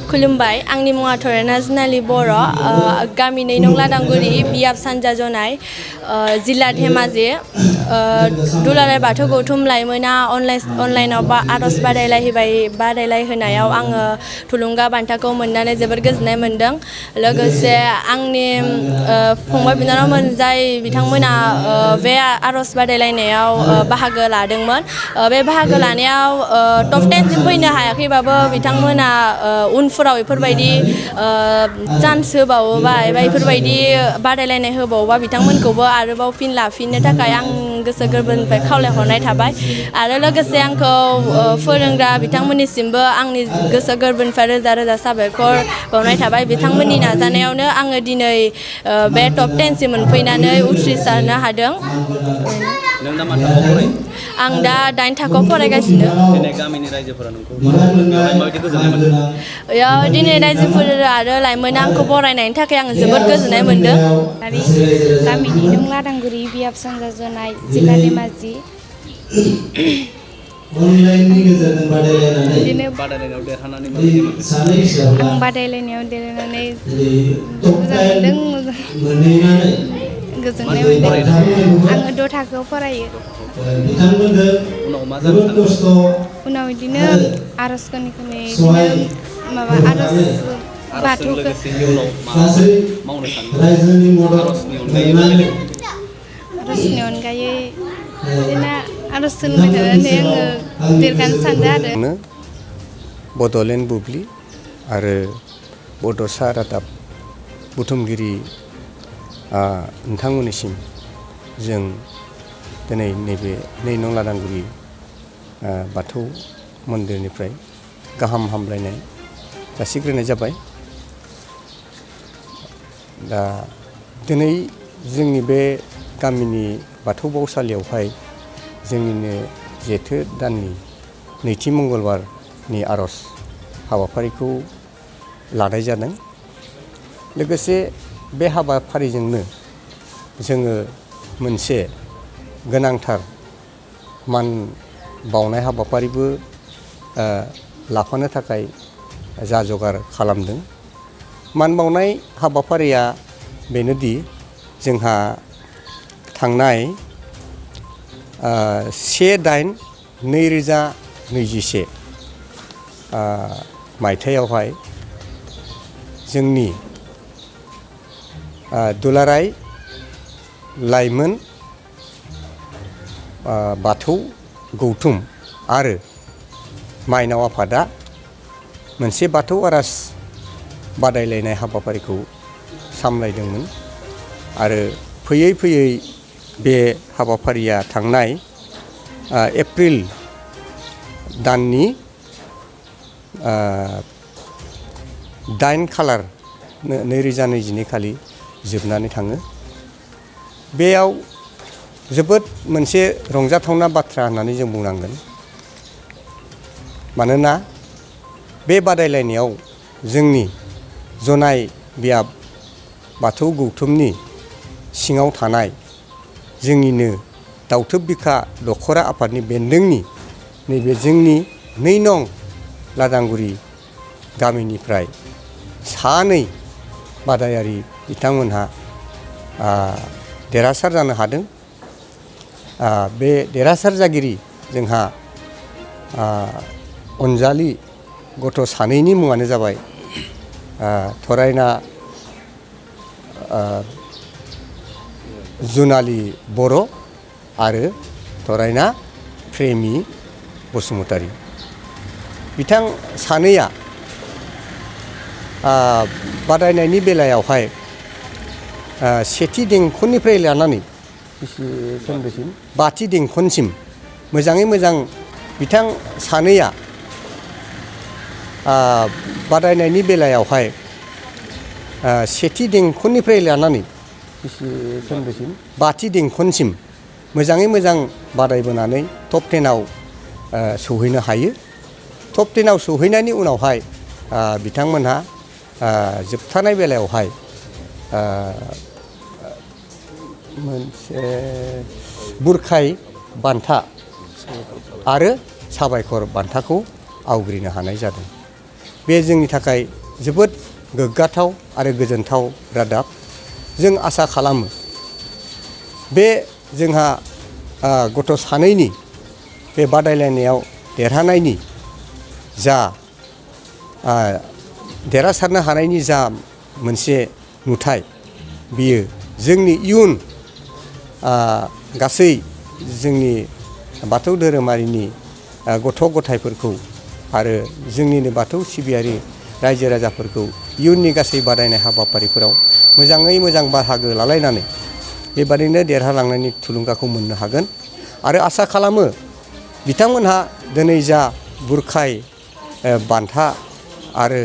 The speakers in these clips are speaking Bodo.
खुलुमबाय आंनि मुङा थरेना जुनालि बर' गामि 2 नं लादांगुरि बियाब सानजा जनाय जिल्ला धेमाजि दुलाराय बाथौ गौथुम लाइमोना अनलाइनाव आर'ज बादायलायहोनायाव आङो थुलुंगा बान्थाखौ मोननानै जोबोद गोजोननाय मोन्दों। लोगोसे आंनि फंबाय बिनानावमोन जाय बिथांमोना बे आर'ज बादायलायनायाव बाहागो लादोंमोन। बे बाहागो लानायाव टप 10 सिम फैनो हायाखैबाबो बिथांमोना उनफोराव बेफोरबायदि चान्स होबावोबा एबा बेफोरबायदि बादायलायनाय होबावोबा बिथांमोनखौबो आरोबाव फिन लाफिननो थाखाय आं गोसो गोरबोनिफ्राय खावलायहरनाय थाबाय आरो लोगोसे आंखौ फोरोंग्रा बिथांमोननिसिमबो आंनि गोसो गोरबोनिफ्राय रोजा रोजा साबायखर बावनाय थाबाय। बिथांमोननि नाजानायावनो आङो दिनै बे टप 10 सिम मोनफैनानै उथ्रिसारनो हादों। नों दा मा थाखोआव फरायो? आं दा 9 थाखोआव फरायगासिनो। दिनै गामिनि रायजोफोरा नोंखौ बेवहाय माबायदि गोजोननाय मोनदों? दिनै रायजोफोर आरो लाइमोना आंखौ बरायनायनि थाखाय आं जोबोद गोजोननाय मोन्दों। गामिनि नं लादांगुरि बियाब सानजा जनाय जिल्ला धेमाजि बिदिनो बादायलायनायाव देरहानानै माबायदि मोनदों? आं बादायलायनायाव देरहानानै मोजां मोनदों गोजोननाय मोन्दों। आङो 6 थाखोआव फरायो। उनाव मा जानो सानो? उनाव बिदिनो आर'ज खनै बिदिनो माबा आर'ज आर'जजों बाथौखौ लोगोसे इयुनाव माबाफोर मावनो सानो? आर'जनि अनगायै बेलेग? आर'जनि अनगायै बिदिनो आर'ज सोलोंबाय थानानै आङो देरगानो सानदों आरो। बड'लेण्ड बुब्लि आरो बड'सा रादाब बुथुमगिरि नोंथांमोननिसिम जों दिनै नैबे 2 नं लादांगुरि बाथौ मन्दिरनिफ्राय गाहाम हामलायनाय जासिग्रोनाय जाबाय। दा दिनै जोंनि बे गामिनि बाथौ बावसालियावहाय जोंनिनो जेथो दाननि 2थि मंगलबारनि आर'ज हाबाफारिखौ लानाय जादों। लोगोसे बे हाबाफारिजोंनो जोङो मोनसे गोनांथार मान बावनाय हाबाफारिबो लाफानो थाखाय जा जगार खालामदों। मान बावनाय हाबाफारिया बेनोदि जोंहा थांनाय 1/8/2021 मायथाइयावहाय जोंनि दुलाराय लाइमोन बाथौ गौथुम आरो माइनाव आफादा मोनसे बाथौ आर'ज बादायलायनाय हाबाफारिखौ सामलायदोंमोन आरो फैयै फैयै बे हाबाफारिया थांनाय एप्रिल दाननि 8 खालार 2022 खालि जोबनानै थाङो। बेयाव जोबोद मोनसे रंजाथावना बाथ्रा होननानै जों बुंनांगोन। मानोना बे बादायलायनायाव जोंनि जनाय बियाब बाथौ गौथुमनि सिङाव थानाय जोंनिनो दाउथुब बिखा दख'रा आफादनि बेन्दोंनि नैबे जोंनि 2 नं लादांगुरि गामिनिफ्राय 2 बादायारि बिथांमोनहा देरहासार जानो हादों। बे देरहासार जागिरि जोंहा अनजालि गथ' 2नि मुङानो जाबाय थरायना जुनालि बर' आरो थरायना प्रेमि बसुमतारी। बिथां 2या बादायनायनि बेलायावहाय सेथि देंखोनिफ्राय लानानै 5थि देंखोसिम मोजाङै मोजां बिथां 2या बादायनायनि बेलायावहाय सेथि देंखोनिफ्राय लानानै 5थि देंखोसिम मोजाङै मोजां बादायबोनानै टप 10आव सौहैनो हायो। टप 10आव सौहैनायनि उनावहाय बिथांमोनहा जोबथानाय बेलायावहाय मोनसे बुरखाय बान्था आरो साबायखर बान्थाखौ आवग्रिनो हानाय जादों। बे जोंनि थाखाय जोबोद गोग्गाथाव आरो गोजोनथाव रादाब। जों आसा खालामो बे जोंहा गथ' सानैनि बे बादायलायनायाव देरहानायनि जा देरहासारनो हानायनि जा मोनसे नुथाय बियो जोंनि इयुन गासै जोंनि बाथौ धोरोमारिनि गथ' गथायफोरखौ आरो जोंनिनो बाथौ सिबियारि रायजो राजाफोरखौ इयुननि गासै बादायनाय हाबाफारिफोराव मोजाङै मोजां बाहागो लालायनानै बेबादिनो देरहालांनायनि थुलुंगाखौ मोननो हागोन। आरो आसा खालामो बिथांमोनहा दिनै जा बुरखाय बान्था आरो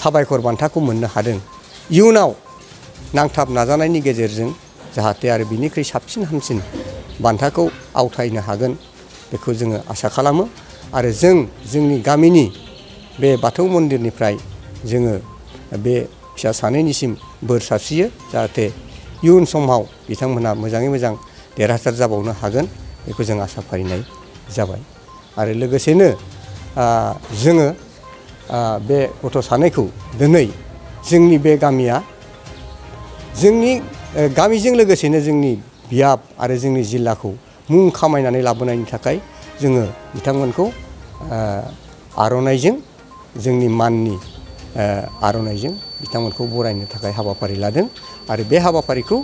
साबायखर बान्थाखौ मोननो हादों, इयुनाव नांथाब नाजानायनि गेजेरजों जाहाथे आरो बिनिख्रुइ साबसिन हामसिन बान्थाखौ आवथायनो हागोन बेखौ जोङो आसा खालामो। आरो जोंनि गामिनि बे बाथौ मन्दिरनिफ्राय जोङो बे फिसा सानैनिसिम बोर सारस्रियो जाहाथे इयुन समाव बिथांमोनहा मोजाङै मोजां देरहासार जाबावनो हागोन बेखौ जों आसा फारिनाय जाबाय। आरो लोगोसेनो जोङो बे गथ' सानैखौ दिनै जोंनि बे गामिया जोंनि गामिजों लोगोसेनो जोंनि बियाब आरो जोंनि जिल्लाखौ मुं खामायनानै लाबोनायनि थाखाय जोङो बिथांमोनखौ आर'नाइजों जोंनि माननि आर'नाइजों बिथांमोनखौ बरायनो थाखाय हाबाफारि लादों। आरो बे हाबाफारिखौ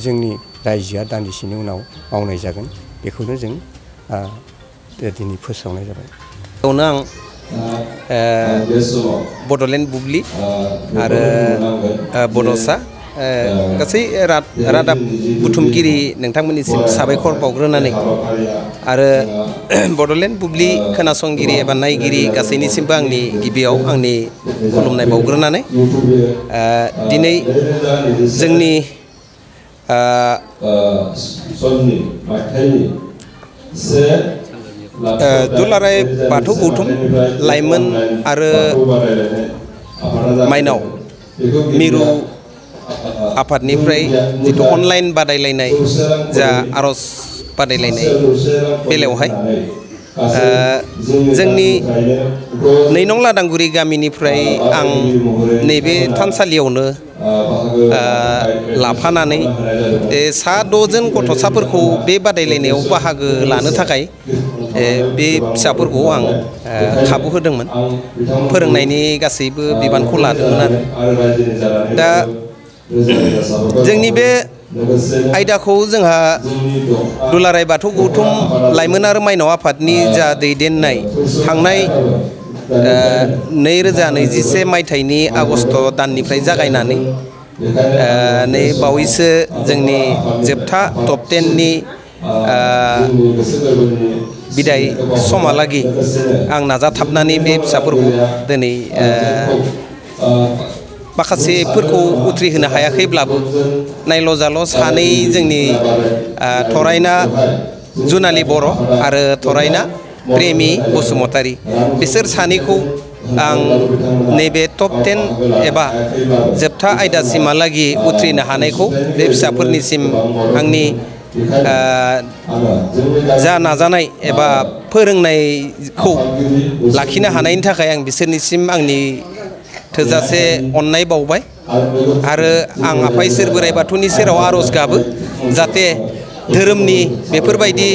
जोंनि रायजोआ दान्दिसेनि उनाव मावनाय जागोन बेखौनो जों दिनै फोसावनाय जाबाय। बेयावनो आं बड'लेण्ड बुब्लि आरो बड'सा गासै रादाब बुथुमगिरि नोंथांमोननिसिम साबायखर बावग्रोनानै आरो बड'लेण्ड बुब्लि खोनासंगिरि एबा नायगिरि गासैनिसिमबो आंनि गिबियाव आंनि खुलुमनाय बावग्रोनानै दिनै जोंनि दुलाराय बाथौ गौथुम लाइमोन आरो माइनाव मिरु आफादनिफ्राय जिथु अनलाइन बादायलायनाय जा आर'ज बादायलायनाय बेलायावहाय जोंनि 2 नं लादांगुरि गामिनिफ्राय आं नैबे थानसालियावनो लाफानानै 6 जन गथ'साफोरखौ बे बादायलायनायाव बाहागो लानो थाखाय बे फिसाफोरखौ आं खाबु होदोंमोन, फोरोंनायनि गासैबो बिबानखौ लादोंमोन आरो दा जोंनि बे आयदाखौ जोंहा दुलाराय बाथौ गौथुम लाइमोन आरो माइनाव आफादनि जा दैदेननाय थांनाय 2021 मायथाइनि आगस्ट दाननिफ्राय जागायनानै नै बावैसो जोंनि जोबथा टप 10नि बिदाय समहालागि आं नाजाथाबनानै बे फिसाफोरखौ दिनै माखासेफोरखौ उथ्रिहोनो हायाखैब्लाबो नायल' जाल' 2 जोंनि थरायना जुनालि बर' आरो थरायना प्रेमि बसुमतारी बिसोर 2खौ आं नैबे टप 10 एबा जोबथा आयदासिमहालागि उथ्रिनो हानायखौ बे फिसाफोरनिसिम आंनि जा नाजानाय एबा फोरोंनायखौ लाखिनो हानायनि थाखाय आं बिसोरनिसिम आंनि थोजासे अननाय बावबाय आरो आं आफा इसोर बोराइ बाथौनि सेराव आर'ज गाबो जाहाथे धोरोमनि बेफोरबायदि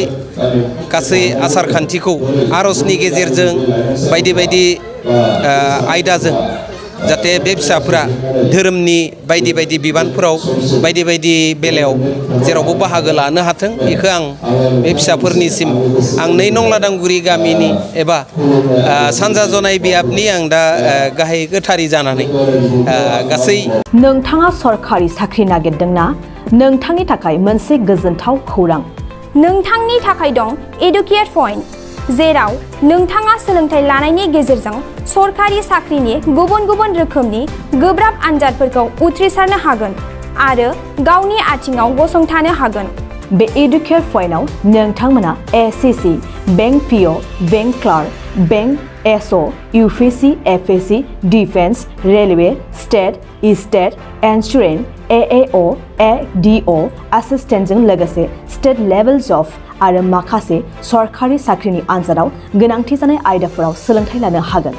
गासै आसार खान्थिखौ आर'जनि गेजेरजों बायदि बायदि आयदाजों जाहाथे बे फिसाफोरा धोरोमनि बायदि बायदि बिबानफोराव बायदि बायदि बेलायाव जेरावबो बाहागो लानो हाथों बेखौ आं बे फिसाफोरनिसिम आं 2 नं लादांगुरि गामिनि एबा सानजा जनाय बियाबनि आं दा गाहाय गोथारि जानानै गासै नोंथाङा सरखारि साख्रि नागिरदोंना? नोंथांनि थाखाय मोनसे गोजोनथाव खौरां। नोंथांनि थाखाय दं एडुकेट पइन्ट, जेराव नोंथाङा सोलोंथाइ लानायनि गेजेरजों सरखारि साख्रिनि गुबुन गुबुन रोखोमनि गोब्राब आनजादफोरखौ उथ्रिसारनो हागोन आरो गावनि आथिङाव गसंथानो हागोन। बे एडुकेट पइन्टआव नोंथांमोना SSC, bank PO, bank clerk, bank SO, UPSC, FSC, defence, railway, state insurance, AAO, ADO एसिस्टेन्टजों लोगोसे स्टेट लेभेल जब आरो माखासे सरखारि साख्रिनि आनजादाव गोनांथि जानाय आयदाफोराव सोलोंथाइ लानो हागोन।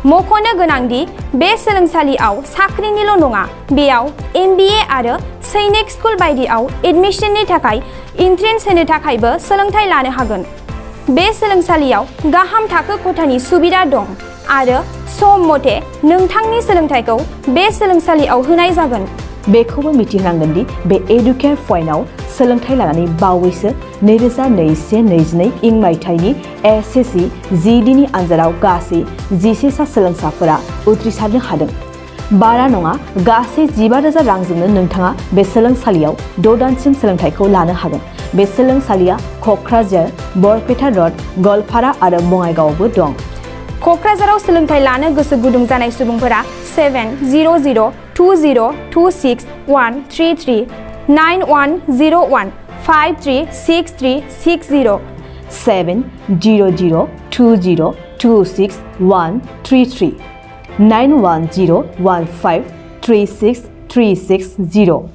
मख'नो गोनांदि बे सोलोंसालियाव साख्रिनिल' नङा बेयाव MBA आरो सैनिक स्कुल बायदियाव एडमिशननि थाखाय एन्ट्रेन्स होनो थाखायबो सोलोंथाइ लानो हागोन। बे सोलोंसालियाव गाहाम थाखो खथानि सुबिदा दं आरो सम मथे नोंथांनि सोलोंथाइखौ बे सोलोंसालियाव होनाय जागोन। बेखौबो मिथिहोनांगोन दि बे एडुकेट पइन्टआव सोलोंथाइ लानानै बावैसो 2021-22 इं मायथाइनि SSC GDनि आनजादाव गासै 11 सा सोलोंसाफोरा उथ्रिसारनो हादों। बारा नङा गासै 15,000 रांजोंनो नोंथाङा बे सोलोंसालियाव 6 दानसिम सोलोंथाइखौ लानो हागोन। बे सोलोंसालिया क'क्राझार, बरपेटा र'ड, गवालपारा आरो बङाइगावआवबो दं। क'क्राझाराव सोलोंथाइ लानो गोसो गुदुं जानाय सुबुंफोरा 70020261133 9101536360 70020261133 9101536360